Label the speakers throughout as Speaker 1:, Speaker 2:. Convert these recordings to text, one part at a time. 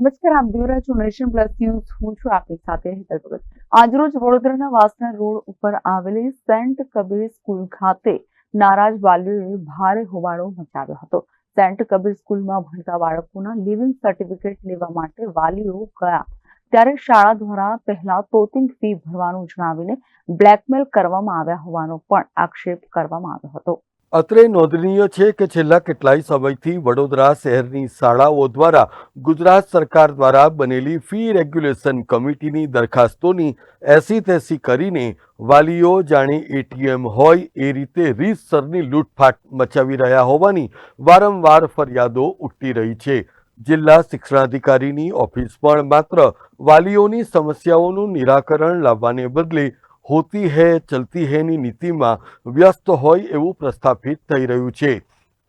Speaker 1: નમસ્કાર, આપ જોઈ રહ્યા છો નેશન પ્લસ ન્યૂઝ. હું છું આપની સાથે હેતલ ભગત. આજરોજ વડોદરાના વાસણા રોડ ઉપર આવેલી સેન્ટ કબીર સ્કૂલ ખાતે નારાજ વાલીઓએ ભારે હોબાળો મચાવ્યો હતો. સેન્ટ કબીર સ્કૂલમાં ભણતા બાળકોના લિવિંગ સર્ટિફિકેટ લેવા માટે વાલીઓ ગયા ત્યારે શાળા દ્વારા પહેલા તોતિંગ ફી ભરવાનું જણાવીને બ્લેકમેલ કરવામાં આવ્યા હોવાનો પણ આક્ષેપ કરવામાં આવ્યો હતો.
Speaker 2: અત્રે નોંધનીય છે કે છેલ્લા કેટલાય સમયથી વડોદરા શહેરની શાળાઓ દ્વારા ગુજરાત સરકાર દ્વારા બનેલી ફી રેગ્યુલેશન કમિટીની દરખાસ્તોની એસી-તેસી કરીને વાલીઓ જાણે એટીએમ હોય એ રીતે રીતસરની લૂંટફાટ મચાવી રહ્યા હોવાની વારંવાર ફરિયાદો ઉઠતી રહી છે. જિલ્લા શિક્ષણાધિકારીની ઓફિસ પણ માત્ર વાલીઓની સમસ્યાઓનું નિરાકરણ લાવવાને બદલે હોતી હૈ ચલતી હૈની નીતિમાં વ્યસ્ત હોય એવું પ્રસ્થાપિત થઈ રહ્યું છે.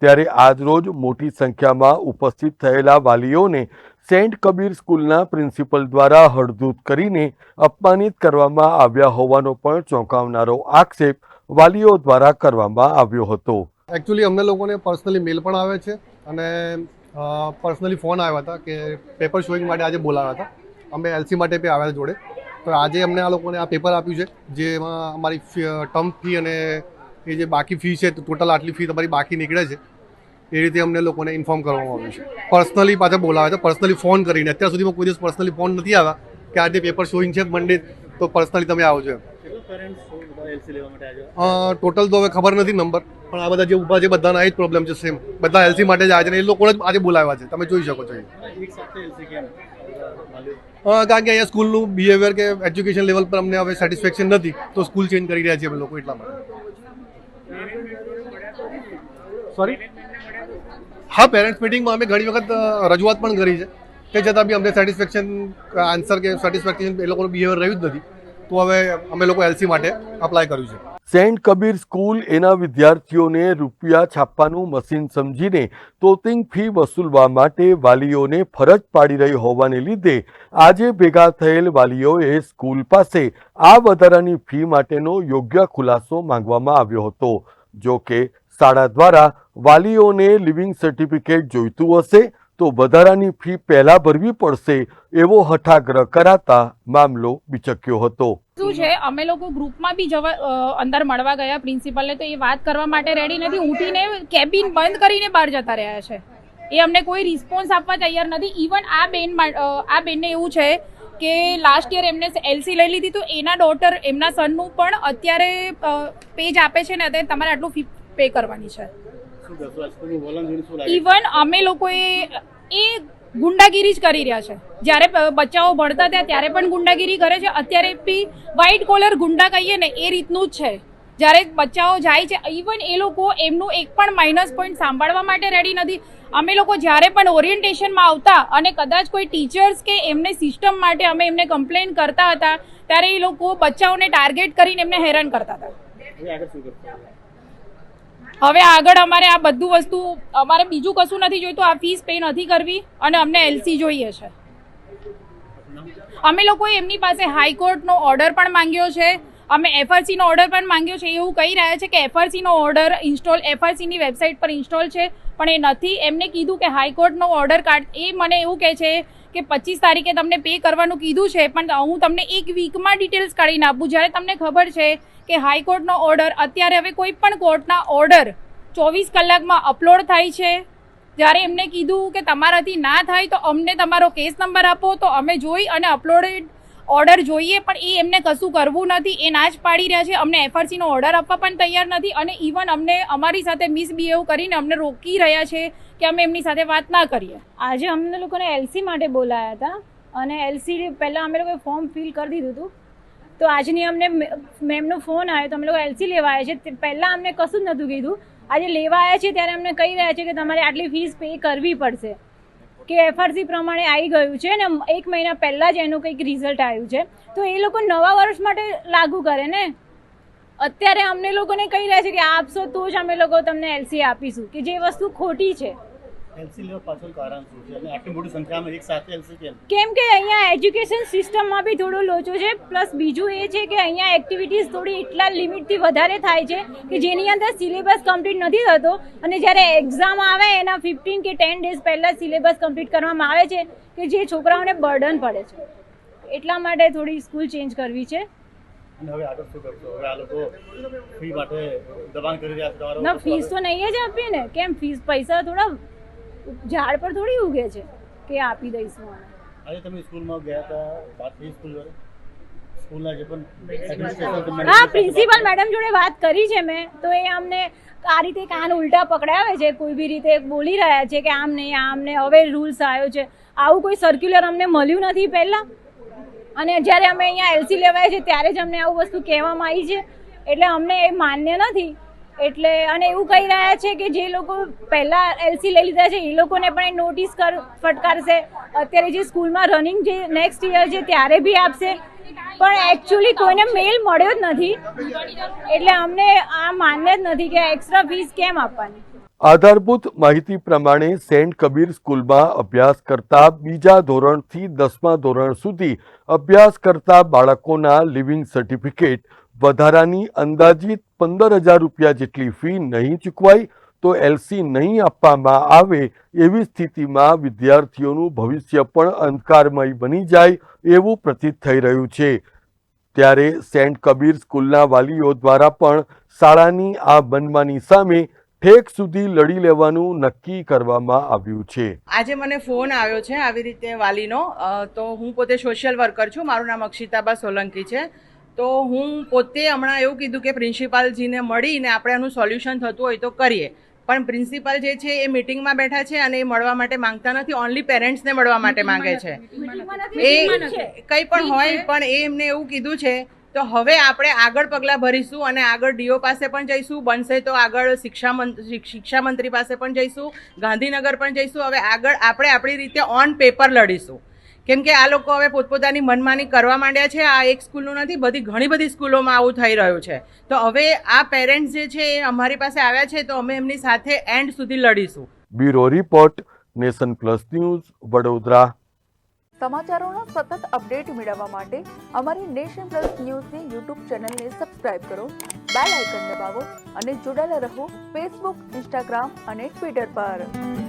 Speaker 2: ત્યારે આજરોજ મોટી સંખ્યામાં ઉપસ્થિત થયેલા વાલીઓને સેન્ટ કબીર સ્કૂલના પ્રિન્સિપલ દ્વારા હળધૂત કરીને અપમાનિત કરવામાં આવ્યા હોવાનો પણ ચોંકાવનારો આક્ષેપ વાલીઓ દ્વારા કરવામાં આવ્યો હતો.
Speaker 3: એકચ્યુઅલી અમને લોકોને પર્સનલી મેલ પણ આવે છે અને પર્સનલી ફોન આવ્યા હતા કે પેપર શોઈંગ માટે આજે બોલાવ્યા હતા. અમે એલસી માટે બી આવ્યા જોડે. તો આજે અમને આ લોકોને આ પેપર આપ્યું છે જેમાં અમારી ટર્મ ફી અને એ જે બાકી ફી છે ટોટલ આટલી ફી તમારી બાકી નીકળે છે એ રીતે અમને લોકોને ઇન્ફોર્મ કરવામાં આવ્યું છે. પર્સનલી પાછા બોલાવ્યા હતા, પર્સનલી ફોન કરીને. અત્યાર સુધીમાં કોઈ દિવસ પર્સનલી ફોન નથી આવ્યા કે આજે પેપર શોઈંગ છે મંડે તો પર્સનલી તમે આવજો. ટોટલ તો હવે ખબર નથી નંબર, પણ આ બધા જે ઊભા છે બધાના એ જ પ્રોબ્લેમ છે સેમ. બધા એલસી માટે જ આવે છે ને એ લોકોને જ આજે બોલાવ્યા છે, તમે જોઈ શકો છો. કારણ કે અહીંયા સ્કૂલનું બિહેવિયર કે એજ્યુકેશન લેવલ પર અમને હવે સેટિસ્ફેક્શન નથી તો સ્કૂલ ચેન્જ કરી રહ્યા છીએ અમે લોકો એટલા માટે. સોરી, હા, પેરેન્ટ્સ મિટિંગમાં અમે ઘણી વખત રજૂઆત પણ કરી છે તે છતાં બી અમને સેટિસ્ફેક્શન આન્સર કે સેટિસ્ફેક્શન એ લોકોનું બિહેવિયર રહ્યું જ નથી. તો હવે અમે લોકો એલસી માટે અપ્લાય કર્યું છે.
Speaker 2: સેન્ટ કબીર સ્કૂલ એના વિદ્યાર્થીઓને રૂપિયા છાપવાનું મશીન સમજીને તોતિંગ ફી વસૂલવા માટે વાલીઓને ફરજ પાડી રહી હોવાને લીધે આજે ભેગા થયેલ વાલીઓએ સ્કૂલ પાસે આ વધારાની ફી માટેનો યોગ્ય ખુલાસો માંગવામાં આવ્યો હતો. જો કે શાળા દ્વારા વાલીઓને લિવિંગ સર્ટિફિકેટ જોઈતું હશે તો વધારાની ફી પહેલા ભરવી પડશે એવો હઠાગ્રહ કરાતા મામલો બિચક્યો હતો.
Speaker 4: શું છે, અમે લોકો ગ્રુપમાં બી અંદર મળવા ગયા પ્રિન્સિપલને તો એ વાત કરવા માટે રેડી નથી. ઉઠીને કેબિન બંધ કરીને બહાર જતા રહ્યા છે. એ અમને કોઈ રિસ્પોન્સ આપવા તૈયાર નથી. ઇવન આ બેનને એવું છે કે લાસ્ટ યર એમને એલસી લઈ લીધી તો એના ડોટર એમના સનનું પણ અત્યારે પેજ આપે છે ને અત્યારે તમારે આટલું ફી પે કરવાની છે. ઇવન અમે લોકોએ એ ગુંડાગીરી જ કરી રહ્યા છે. જ્યારે બચ્ચાઓ ભણતા હતા ત્યારે પણ ગુંડાગીરી કરે છે, અત્યારે બી વ્હાઇટ કોલર ગુંડા કહીએ ને એ રીતનું જ છે. જ્યારે બચ્ચાઓ જાય છે ઇવન એ લોકો એમનું એક પણ માઇનસ પોઈન્ટ સાંભળવા માટે રેડી નથી. અમે લોકો જ્યારે પણ ઓરિએન્ટેશનમાં આવતા અને કદાચ કોઈ ટીચર્સ કે એમને સિસ્ટમ માટે અમે એમને કમ્પ્લેન કરતા હતા ત્યારે એ લોકો બચ્ચાઓને ટાર્ગેટ કરીને એમને હેરાન કરતા હતા. હવે આગળ અમારે આ બધું વસ્તુ અમારે બીજું કશું નથી જોઈતું. આ ફીસ પે નથી કરવી અને અમને એલસી જોઈએ છે. અમે લોકોએ એમની પાસે હાઈકોર્ટનો ઓર્ડર પણ માંગ્યો છે, અમે એફઆરસીનો ઓર્ડર પણ માંગ્યો છે. એવું કહી રહ્યા છે કે એફઆરસીનો ઓર્ડર એફઆરસીની વેબસાઇટ પર ઇન્સ્ટોલ છે પણ એ નથી. એમને કીધું કે હાઈકોર્ટનો ઓર્ડર એ મને એવું કહે છે કે 25 તારીખે તમને પે કરવાનું કીધું છે પણ હું તમને એક વીકમાં ડિટેલ્સ કાઢીને આપું. જ્યારે તમને ખબર છે કે હાઈકોર્ટનો ઓર્ડર અત્યારે હવે કોઈ પણ કોર્ટના ઓર્ડર 24 કલાકમાં અપલોડ થાય છે. જ્યારે એમને કીધું કે તમારાથી ના થાય તો અમને તમારો કેસ નંબર આપો તો અમે જોઈ અને અપલોડેડ ઓર્ડર જોઈએ, પણ એ એમને કશું કરવું નથી. એ ના જ પાડી રહ્યા છે. અમને એફઆરસીનો ઓર્ડર આપવા પણ તૈયાર નથી અને ઇવન અમને અમારી સાથે મિસબિહેવ કરીને અમને રોકી રહ્યા છે કે અમે એમની સાથે વાત ના કરીએ.
Speaker 5: આજે અમને લોકોને એલસી માટે બોલાયા હતા અને એલસી પહેલાં અમે લોકોએ ફોર્મ ફિલ કરી દીધું હતું. તો આજની અમને મેમનો ફોન આવ્યો તો અમે લોકો એલસી લેવા આવ્યા છે. પહેલાં અમને કશું જ નહોતું કીધું. આજે લેવા આવ્યા છે ત્યારે અમને કહી રહ્યા છે કે તમારે આટલી ફીસ પે કરવી પડશે, કે એફઆરસી પ્રમાણે આવી ગયું છે ને 1 મહિના પહેલાં જ એનું કંઈક રિઝલ્ટ આવ્યું છે. તો એ લોકો નવા વર્ષ માટે લાગુ કરે ને. અત્યારે અમને લોકોને કહી રહ્યા છે કે આપશો તો જ અમે લોકો તમને એલસી આપીશું, કે જે વસ્તુ ખોટી છે.
Speaker 6: એલસી લેવા પાછળ કારણ શું છે અને આટલી મોટી સંખ્યામાં એક સાથે એલસી કેમ?
Speaker 5: કેમ કે અહીંયા એજ્યુકેશન સિસ્ટમમાં બી થોડો લોચો છે, પ્લસ બીજું એ છે કે અહીંયા એક્ટિવિટીઝ થોડી એટલા લિમિટથી વધારે થાય છે કે જેની અંદર સિલેબસ કમ્પ્લીટ નથી થતો, અને જ્યારે એક્ઝામ આવે એના 15 કે 10 ડેઝ પહેલાં સિલેબસ કમ્પ્લીટ કરવામાં આવે છે કે જે છોકરાઓને બર્ડન પડે છે. એટલા માટે થોડી સ્કૂલ ચેન્જ કરવી છે.
Speaker 6: અને હવે આગળ શું કરશો? હવે આ લોકો ફી માટે દબાણ કરી રહ્યા છે તમારા
Speaker 5: ના,
Speaker 6: ઉપર?
Speaker 5: ફીસ તો નહીં જ આપીએ ને. કેમ ફીસ પૈસા થોડા ઝાડ પર થોડી ઉગે છે કે આપી દઈશું આને.
Speaker 6: આજે તમે સ્કૂલમાં ગયા હતા, વાત થઈ સ્કૂલના જે પણ administration
Speaker 5: હા, પ્રિન્સિપલ મેડમ જોડે વાત કરી છે મેં, તો એ અમને આ રીતે કાન ઉલટા પકડાવે છે, કોઈ બી રીતે બોલી રહ્યા છે કે આમ નહીં આમ નહીં, હવે રૂલ્સ આવ્યો છે. આવું કોઈ સર્ક્યુલર અમને મળ્યું નથી પહેલાં, અને જ્યારે અમે અહીંયા એલસી લેવાય છે ત્યારે જ અમને આવું વસ્તુ કહેવામાં આવી છે, એટલે અમને એ માન્ય નથી. એટલે અને એવું કહી રહ્યા છે કે જે લોકો પહેલાં એલસી લઈ લીધા છે એ લોકોને પણ એ નોટિસ ફટકારશે. અત્યારે જે સ્કૂલમાં રનિંગ જે નેક્સ્ટ યર છે ત્યારે બી આપશે, પણ એકચ્યુઅલી કોઈને મેલ મળ્યો જ નથી, એટલે અમને આ માન્ય જ નથી કે એક્સ્ટ્રા ફીસ કેમ આપવાની.
Speaker 2: આધારભૂત માહિતી પ્રમાણે સેન્ટ કબીર સ્કૂલમાં અભ્યાસ કરતા બીજા ધોરણથી 10મા ધોરણ સુધી અભ્યાસ કરતા બાળકોના લિવિંગ સર્ટિફિકેટ વધારાની અંદાજિત 15,000 રૂપિયા જેટલી ફી નહીં ચૂકવાય તો એલસી નહીં આપવામાં આવે એવી સ્થિતિમાં વિદ્યાર્થીઓનું ભવિષ્ય પણ અંધકારમય બની જાય એવું પ્રતીત થઈ રહ્યું છે. ત્યારે સેન્ટ કબીર સ્કૂલના વાલીઓ દ્વારા પણ શાળાની આ બનવાની સામે ઠેક સુધી લડી લેવાનું નક્કી કરવામાં આવ્યું છે.
Speaker 7: આજે મને ફોન આવ્યો છે આવી રીતે વાલીનો, તો હું પોતે સોશિયલ વર્કર છું, મારું નામ અક્ષિતાબા સોલંકી છે. તો હું પોતે હમણાં એવું કીધું કે પ્રિન્સિપાલજીને મળીને આપણે આનું સોલ્યુશન થતું હોય તો કરીએ, પણ પ્રિન્સિપાલ જે છે એ મિટિંગમાં બેઠા છે અને એ મળવા માટે માંગતા નથી, ઓનલી પેરેન્ટ્સને મળવા માટે માંગે છે. એ કંઈ પણ હોય, પણ એ એમને એવું કીધું છે. તો હવે આપણે આગળ પગલાં ભરીશું અને આગળ ડીઓ પાસે પણ જઈશું, બનશે તો આગળ શિક્ષા મંત્રી પાસે પણ જઈશું, ગાંધીનગર પણ જઈશું. હવે આગળ આપણે આપણી રીતે ઓન પેપર લડીશું, કેમ કે આ લોકો હવે પોતપોતાની મનમાની કરવા માંડ્યા છે. આ એક સ્કૂલનું નથી, ઘણી બધી સ્કૂલોમાં આવું થઈ રહ્યું છે. તો હવે આ પેરેન્ટ્સ જે છે એ અમારી પાસે આવ્યા છે, તો અમે એમની સાથે એન્ડ સુધી લડીશું.
Speaker 2: Bureau report, nation plus news, Vadodara.
Speaker 1: સમાચારોના સતત અપડેટ મેળવવા માટે અમારી નેશન પ્લસ ન્યૂઝની યુટ્યુબ ચેનલને સબસ્ક્રાઇબ કરો, બેલ આઇકન દબાવો અને જોડાયેલા રહો ફેસબુક, ઇન્સ્ટાગ્રામ અને ટ્વિટર પર.